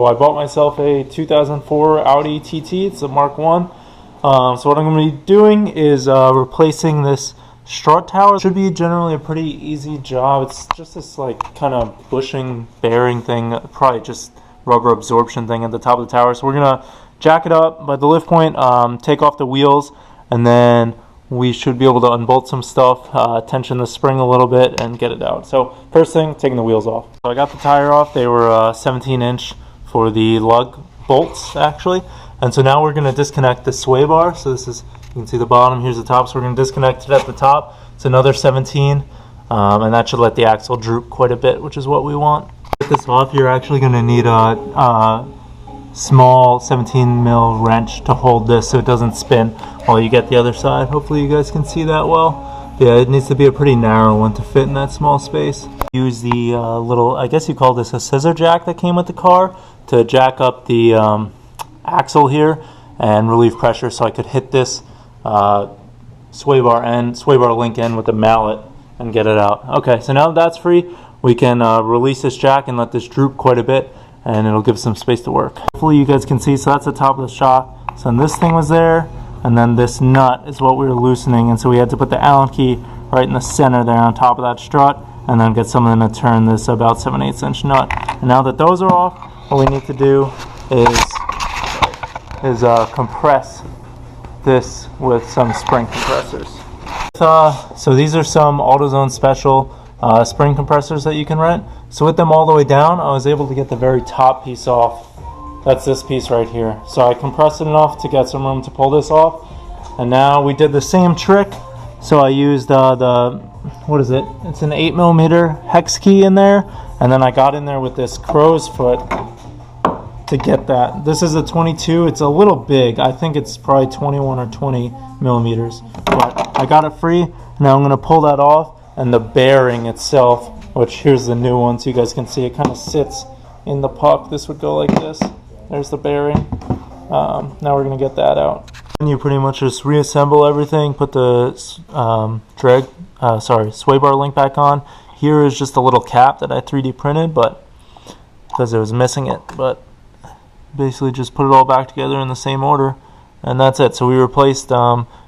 I bought myself a 2004 Audi TT. It's a Mk1. So what I'm going to be doing is replacing this strut tower. It should be generally a pretty easy job. It's just this like kind of bushing bearing thing, probably just rubber absorption thing at the top of the tower. So we're going to jack it up by the lift point, take off the wheels, and then we should be able to unbolt some stuff, tension the spring a little bit, and get it out. So first thing, taking the wheels off. So I got the tire off. They were 17-inch for the lug bolts, actually. And so now we're going to disconnect the sway bar. So this is, you can see the bottom, here's the top. So we're going to disconnect it at the top. It's another 17, and that should let the axle droop quite a bit, which is what we want. To get this off, you're actually going to need a small 17 mil wrench to hold this so it doesn't spin while you get the other side. Hopefully you guys can see that well. Yeah, it needs to be a pretty narrow one to fit in that small space. Use the little, I guess you call this a scissor jack that came with the car to jack up the axle here and relieve pressure so I could hit this sway bar link in with the mallet and get it out. Okay, so now that that's free, we can release this jack and let this droop quite a bit, and it'll give some space to work. Hopefully you guys can see, so that's the top of the shock. So this thing was there, and then this nut is what we were loosening, and so we had to put the Allen key right in the center there on top of that strut, and then get something to turn this about 7/8 inch nut. And now that those are off, what we need to do is compress this with some spring compressors. So these are some AutoZone special spring compressors that you can rent. So with them all the way down, I was able to get the very top piece off. That's this piece right here. So I compressed it enough to get some room to pull this off. And now we did the same trick. So I used what is it? It's an 8mm hex key in there. And then I got in there with this crow's foot to get that. This is a 22. It's a little big. I think it's probably 21 or 20 millimeters. But I got it free. Now I'm going to pull that off. And the bearing itself, which here's the new one so you guys can see, it kind of sits in the puck. This would go like this. There's the bearing. Now we're going to get that out. And you pretty much just reassemble everything, put the sway bar link back on. Here is just a little cap that I 3D printed, but because it was missing it. But basically just put it all back together in the same order, and that's it. So we replaced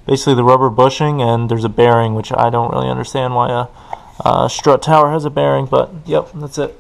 basically the rubber bushing, and there's a bearing, which I don't really understand why a strut tower has a bearing, but yep, that's it.